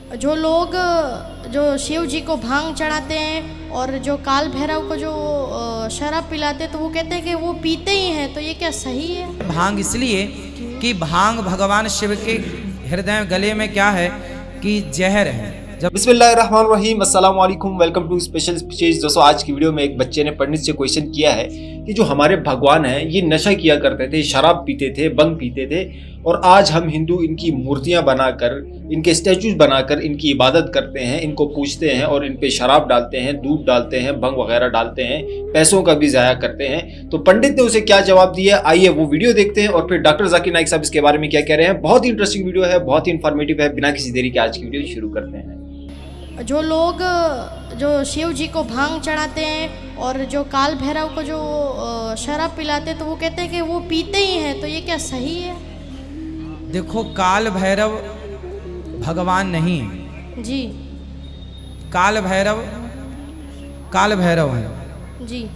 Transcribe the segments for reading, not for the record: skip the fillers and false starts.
जो लोग जो शिव जी को भांग चढ़ाते हैं और जो काल भैरव को जो शराब पिलाते हैं, तो वो कहते हैं कि वो पीते ही हैं, तो ये क्या सही है? भांग इसलिए कि भांग भगवान शिव के हृदय गले में क्या है कि जहर है। जब बिस्मिल्लाहिर्रहमानिर्रहीम, अस्सलाम वालेकुम, वेलकम टू स्पेशल स्पीचेस। दोस्तों, आज की वीडियो में एक बच्चे ने पंडित से क्वेश्चन किया है कि जो हमारे भगवान हैं ये नशा किया करते थे, शराब पीते थे, बंग पीते थे, और आज हम हिंदू इनकी मूर्तियां बनाकर, इनके स्टैचूज बनाकर इनकी इबादत करते हैं, इनको पूजते हैं और इन पे शराब डालते हैं, दूध डालते हैं, भंग वगैरह डालते हैं, पैसों का भी ज़ाया करते हैं। तो पंडित ने उसे क्या जवाब दिया, आइए वो वीडियो देखते हैं और फिर डॉक्टर जाकिर नाइक साहब इसके बारे में क्या कह रहे हैं। बहुत ही इंटरेस्टिंग वीडियो है, बहुत ही इन्फॉर्मेटिव है। बिना किसी देरी के आज की वीडियो शुरू करते हैं। जो लोग जो शिव जी को भांग चढ़ाते हैं और जो काल भैरव को जो शराब पिलाते हैं, तो वो कहते हैं कि वो पीते ही हैं, तो ये क्या सही है? देखो, काल भैरव भगवान नहीं है जी। काल भैरव है जी।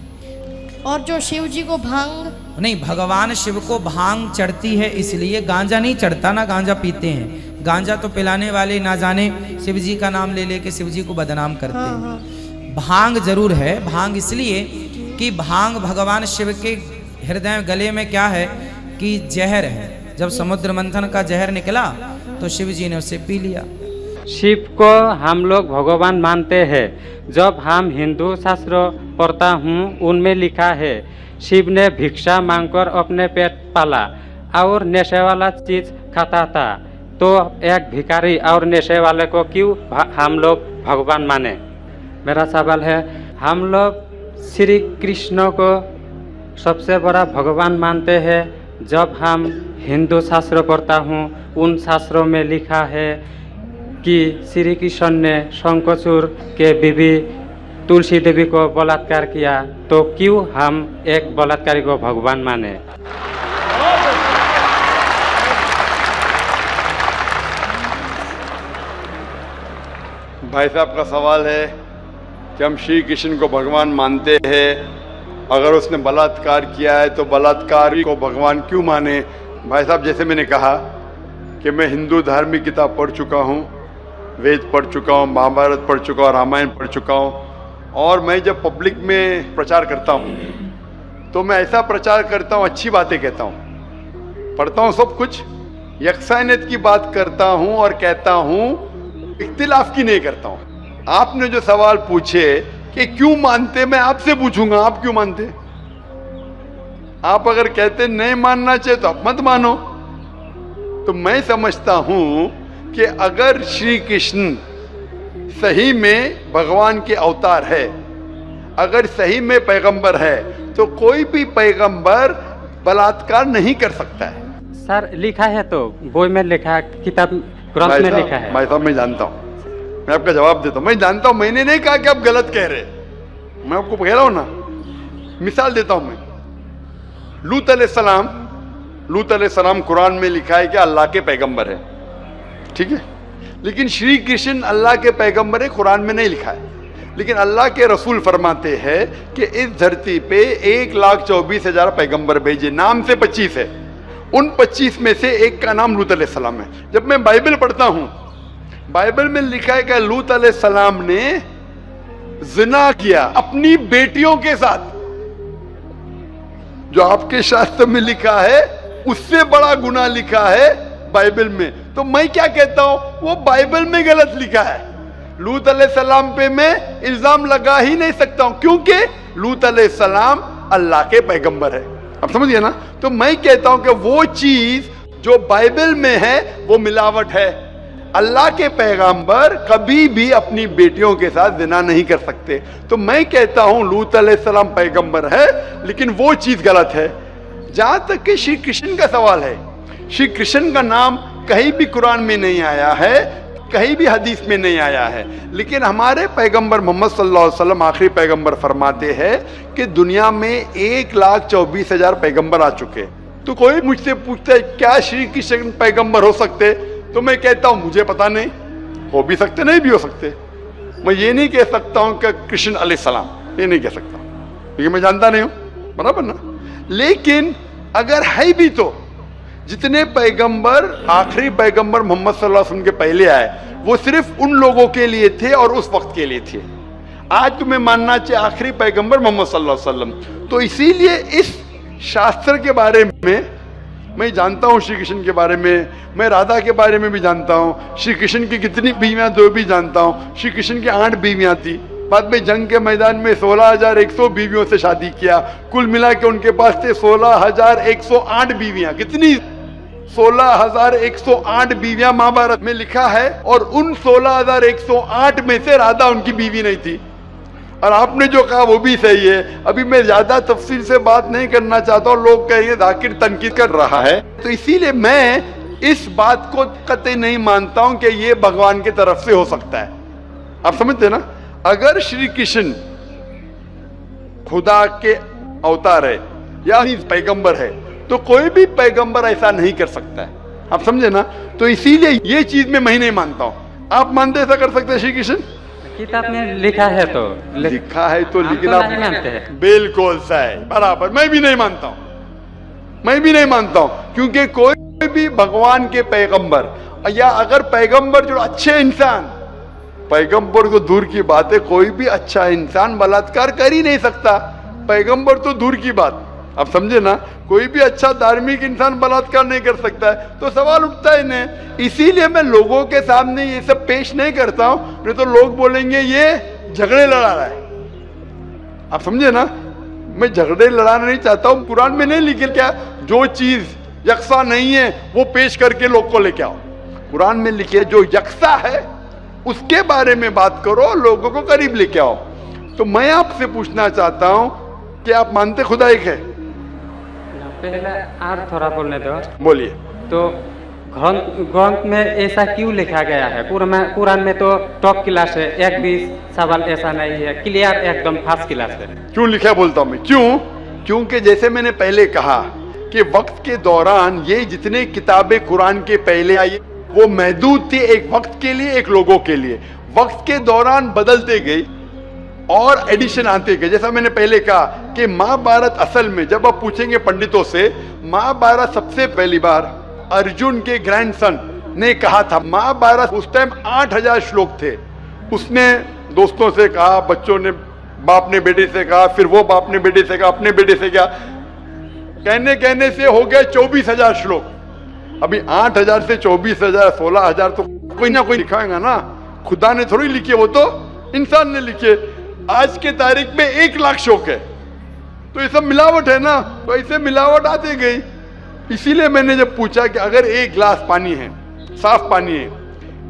और जो शिव जी को भांग नहीं, भगवान शिव को भांग चढ़ती है, इसलिए गांजा नहीं चढ़ता ना, गांजा पीते हैं। गांजा तो पिलाने वाले ना जाने शिव जी का नाम ले लेके शिव जी को बदनाम करते हैं। भांग जरूर है। भांग इसलिए कि भांग भगवान शिव के हृदय गले में क्या है कि जहर है। जब समुद्र मंथन का जहर निकला तो शिव जी ने उसे पी लिया। शिव को हम लोग भगवान मानते हैं। जब हम हिंदू शास्त्र पढ़ता हूँ, उनमें लिखा है शिव ने भिक्षा मांगकर अपने पेट पाला और नशे वाला चीज खाता था, तो एक भिखारी और नशे वाले को क्यों हम लोग भगवान माने? मेरा सवाल है, हम लोग श्री कृष्ण को सबसे बड़ा भगवान मानते हैं। जब हम हिंदू शास्त्र पढ़ता हूँ, उन शास्त्रों में लिखा है कि श्री कृष्ण ने शंखचूड़ के बीवी तुलसी देवी को बलात्कार किया, तो क्यों हम एक बलात्कारी को भगवान माने? भाई साहब का सवाल है कि हम श्री कृष्ण को भगवान मानते हैं, अगर उसने बलात्कार किया है तो बलात्कारी को भगवान क्यों माने? भाई साहब, जैसे मैंने कहा कि मैं हिंदू धार्मिक किताब पढ़ चुका हूँ, वेद पढ़ चुका हूँ, महाभारत पढ़ चुका हूँ, रामायण पढ़ चुका हूँ, और मैं जब पब्लिक में प्रचार करता हूँ तो मैं ऐसा प्रचार करता हूँ, अच्छी बातें कहता हूँ, पढ़ता हूँ सब कुछ, यकसानियत की बात करता हूँ और कहता हूँ, इख्तिलाफ की नहीं करता हूँ। आपने जो सवाल पूछे कि क्यों मानते, मैं आपसे पूछूंगा आप क्यों मानते? आप अगर कहते नहीं मानना चाहिए तो आप मत मानो। तो मैं समझता हूं कि अगर श्री कृष्ण सही में भगवान के अवतार है, अगर सही में पैगंबर है, तो कोई भी पैगंबर बलात्कार नहीं कर सकता है। सर, लिखा है तो बोई में लिखा है, किताब ग्रंथ में लिखा है। भाई साहब, मैं जानता हूँ, मैं आपका जवाब देता हूँ, मैं जानता हूँ। मैंने नहीं कहा कि आप गलत कह रहे, मैं आपको कह रहा हूँ ना, मिसाल देता हूँ मैं। लूत अलैहिस्सलाम कुरान में लिखा है कि अल्लाह के पैगंबर है, ठीक है, लेकिन श्री कृष्ण अल्लाह के पैगंबर है, कुरान में नहीं लिखा है। लेकिन अल्लाह के रसूल फरमाते हैं कि इस धरती पे 1,24,000 पैगंबर भेजे, नाम से 25 है, उन 25 में से एक का नाम लूत अलैहिस्सलाम है। जब मैं बाइबल पढ़ता हूं, बाइबल में लिखा है कि लूत अलैहिस्सलाम ने जिना किया अपनी बेटियों के साथ। जो आपके शास्त्र में लिखा है उससे बड़ा गुनाह लिखा है बाइबल में। तो मैं क्या कहता हूं, वो बाइबल में गलत लिखा है। लूत अलैहिस्सलाम पे मैं इल्जाम लगा ही नहीं सकता हूं, क्योंकि लूत अलैहिस्सलाम अल्लाह के पैगंबर है। आप समझिए ना? तो मैं कहता हूं कि वो चीज जो बाइबल में है वो मिलावट है। अल्लाह के पैगंबर कभी भी अपनी बेटियों के साथ जिना नहीं कर सकते। तो मैं कहता हूं लूत अलैहिस्सलाम पैगंबर है, लेकिन वो चीज गलत है। जहां तक कि श्री कृष्ण का सवाल है, श्री कृष्ण का नाम कहीं भी कुरान में नहीं आया है, कहीं भी हदीस में नहीं आया है, लेकिन हमारे पैगंबर मोहम्मद सल्लल्लाहु अलैहि वसल्लम आखिरी पैगंबर फरमाते हैं कि दुनिया में 1,24,000 पैगंबर आ चुके। तो कोई मुझसे पूछता है क्या श्री कृष्ण पैगंबर हो सकते, तो मैं कहता हूं मुझे पता नहीं, हो भी सकते नहीं भी हो सकते। मैं ये नहीं कह सकता हूं कि कृष्ण अलैहिस्सलाम, ये नहीं कह सकता क्योंकि मैं जानता नहीं हूं, बराबर ना। लेकिन अगर है भी तो जितने पैगंबर आखिरी पैगंबर मोहम्मद सल्लल्लाहु अलैहि वसल्लम के पहले आए वो सिर्फ उन लोगों के लिए थे और उस वक्त के लिए थे। आज तुम्हें मानना चाहिए आखिरी पैगंबर मोहम्मद सल्लल्लाहु अलैहि वसल्लम। तो इसीलिए इस शास्त्र के बारे में मैं जानता हूँ, श्री कृष्ण के बारे में, मैं राधा के बारे में भी जानता हूँ, श्री कृष्ण की कितनी बीवियां दो भी जानता हूँ। श्री कृष्ण की 8 बीवियां थी, बाद में जंग के मैदान में 16,100 बीवियों से शादी किया, कुल मिला के उनके पास थे 16,108 बीवियां। कितनी? 16,108 बीवियां महाभारत में लिखा है, और उन 16,108 में से राधा उनकी बीवी नहीं थी। और आपने जो कहा वो भी सही है। अभी मैं ज्यादा तफसील से बात नहीं करना चाहता हूँ, लोग कहेंगे जाकिर तनकीद कर रहा है, तो इसीलिए मैं इस बात को कतई नहीं मानता हूं कि ये भगवान की तरफ से हो सकता है। आप समझते ना? अगर श्री कृष्ण खुदा के अवतार है या पैगंबर है, तो कोई भी पैगंबर ऐसा नहीं कर सकता है। आप समझे ना? तो इसीलिए ये चीज मैं नहीं मानता हूं। आप मानते ऐसा कर सकते हैं श्री कृष्ण? किताब में लिखा है तो लिखा है तो, लेकिन आप आप नहीं मानते हैं। बिल्कुल सही, बराबर। मैं भी नहीं मानता हूं, मैं भी नहीं मानता हूं, क्योंकि कोई भी भगवान के पैगंबर, या अगर पैगंबर जो अच्छे इंसान, पैगंबर तो दूर की बात है, कोई भी अच्छा इंसान बलात्कार कर ही नहीं सकता। पैगंबर तो दूर की बात, आप समझे ना? कोई भी अच्छा धार्मिक इंसान बलात्कार नहीं कर सकता है, तो सवाल उठता ही नहीं। इसीलिए मैं लोगों के सामने ये सब पेश नहीं करता हूं, नहीं तो लोग बोलेंगे ये झगड़े लड़ा रहा है। आप समझे ना? मैं झगड़े लड़ाना नहीं चाहता हूं। कुरान में नहीं लिखे क्या, जो चीज यकसा नहीं है वो पेश करके लोग को लेके आओ। कुरान में लिखे जो यकसा है उसके बारे में बात करो, लोगों को करीब लेके आओ। तो मैं आपसे पूछना चाहता हूं कि आप मानते खुदा एक है? पहले और थोड़ा बोलने दो। बोलिए। तो ग्रंथ में ऐसा क्यों लिखा गया है? कुरान में तो टॉप क्लास है, एक भी सवाल ऐसा नहीं है, क्लियर एकदम फर्स्ट क्लास है। क्यों लिखा बोलता हूं मैं, क्यों? क्योंकि जैसे मैंने पहले कहा कि वक्त के दौरान ये जितने किताबें कुरान के पहले आई वो महदूद थी, एक वक्त के लिए, एक लोगों के लिए। वक्त के दौरान बदलते गई और एडिशन आते गए। जैसा मैंने पहले कहा कि महाभारत असल में जब आप पूछेंगे पंडितों से, महाभारत सबसे पहली बार अर्जुन के ग्रैंडसन ने कहा था। महाभारत उस टाइम 8,000 श्लोक थे। उसने दोस्तों से कहा, बच्चों ने बाप ने बेटे से कहा, फिर वो बाप ने बेटे से कहा, अपने बेटे से कहा, कहने से हो गया 24,000 श्लोक। अभी 8,000 से 24,000, 16,000 तो कोई ना कोई लिखाएगा ना, खुदा ने थोड़ी लिखे, वो तो इंसान ने लिखे। आज के तारीख में 1 लाख श्लोक है, तो ये सब मिलावट है ना, तो ऐसे मिलावट आती गई। इसीलिए मैंने जब पूछा कि अगर 1 गिलास पानी है, साफ पानी है,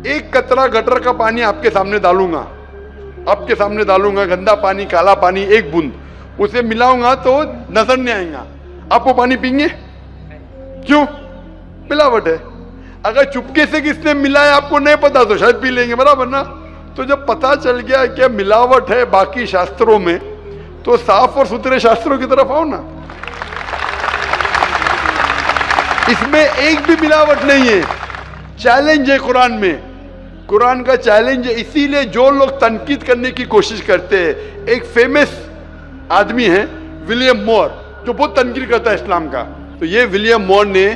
1 कतरा गटर का पानी आपके सामने डालूंगा, आपके सामने डालूंगा, गंदा पानी, काला पानी, 1 बूंद उसे मिलाऊंगा तो नजर नहीं आएगा, आप वो पानी पीएंगे? क्यों? मिलावट है। अगर चुपके से किसने मिलाया आपको नहीं पता तो शायद पी लेंगे, बराबर ना? तो जब पता चल गया कि मिलावट है बाकी शास्त्रों में, तो साफ और सुथरे शास्त्रों की तरफ आओ ना। इसमें एक भी मिलावट नहीं है। चैलेंज है कुरान में, कुरान का चैलेंज है। इसीलिए जो लोग तनकीद करने की कोशिश करते हैं, एक फेमस आदमी है विलियम मोर, जो बहुत तनकीद करता है इस्लाम का। तो ये विलियम मोर ने,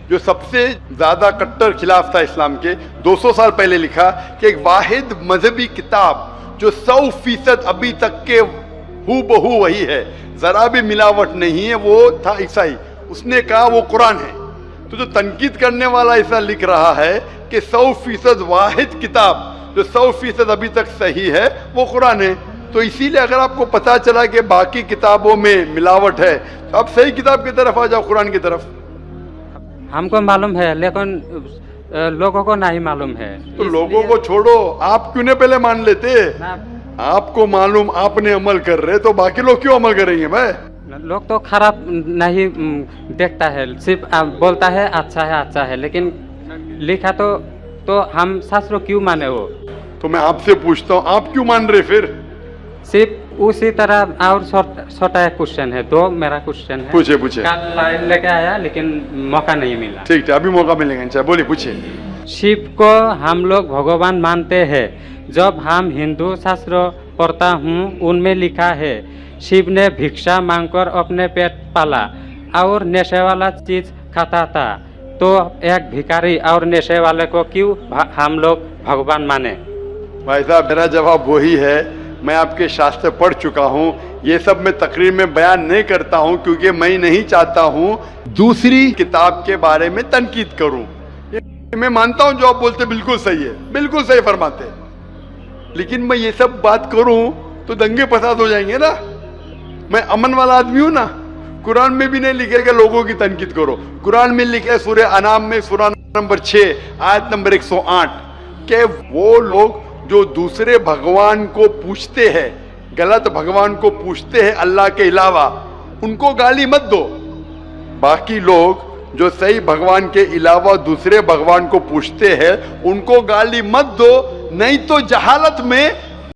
जो सबसे ज्यादा कट्टर खिलाफ था इस्लाम के, 200 साल पहले लिखा कि एक वाहिद मजहबी किताब जो 100% अभी तक के हूबहू वही है, जरा भी मिलावट नहीं है, वो था ईसाई। उसने कहा वो कुरान है। तो जो तनकीद करने वाला ऐसा लिख रहा है कि 100% वाहिद किताब जो 100% अभी तक सही है वो कुरान है। तो इसीलिए अगर आपको पता चला कि बाकी किताबों में मिलावट है, तो आप सही किताब की तरफ आ जाओ, कुरान की तरफ। हमको मालूम है, लेकिन लोगों को नहीं मालूम है। तो लोगों को छोड़ो, आप क्यों नहीं पहले मान लेते? आपको मालूम, आपने अमल कर रहे, तो बाकी लोग क्यों अमल करेंगे? भाई लोग तो खराब नहीं देखता है, सिर्फ बोलता है अच्छा है, लेकिन लिखा तो हम शास्त्रों क्यों माने वो? तो मैं आपसे पूछता हूँ, आप क्यों मान रहे फिर? सिर्फ उसी तरह। और छोटा एक क्वेश्चन है, 2 मेरा क्वेश्चन है। पूछे। कल लेके आया लेकिन मौका नहीं मिला। ठीक है, अभी मौका मिलेगा इंशाल्लाह। बोलिए, पूछिए। शिव को हम लोग भगवान मानते हैं। जब हम हिंदू शास्त्र पढ़ता हूँ, उनमें लिखा है शिव ने भिक्षा मांगकर अपने पेट पाला और नशे वाला चीज खाता था। तो एक भिखारी और नशे वाले को क्यों हम लोग भगवान माने? भाई साहब, मेरा जवाब वही है। मैं आपके शास्त्र पढ़ चुका हूँ। ये सब मैं तकरीर में बयान नहीं करता हूँ क्योंकि मैं नहीं चाहता हूँ दूसरी किताब के बारे में तनकीद करूँ। मैं मानता हूँ जो आप बोलते बिल्कुल सही है, बिल्कुल सही फरमाते, लेकिन मैं ये सब बात करूँ तो दंगे फसाद हो जाएंगे ना। मैं अमन वाला आदमी हूँ ना। कुरान में भी नहीं लिखे कि लोगों की तनकीद करो। कुरान में लिखे सूरह अनाम में सूरह नंबर 6 आयत नंबर 108 के वो लोग जो दूसरे भगवान को पूछते हैं, गलत भगवान को पूछते हैं अल्लाह के अलावा, उनको गाली मत दो। बाकी लोग जो सही भगवान के अलावा दूसरे भगवान को पूछते हैं उनको गाली मत दो, नहीं तो जहालत में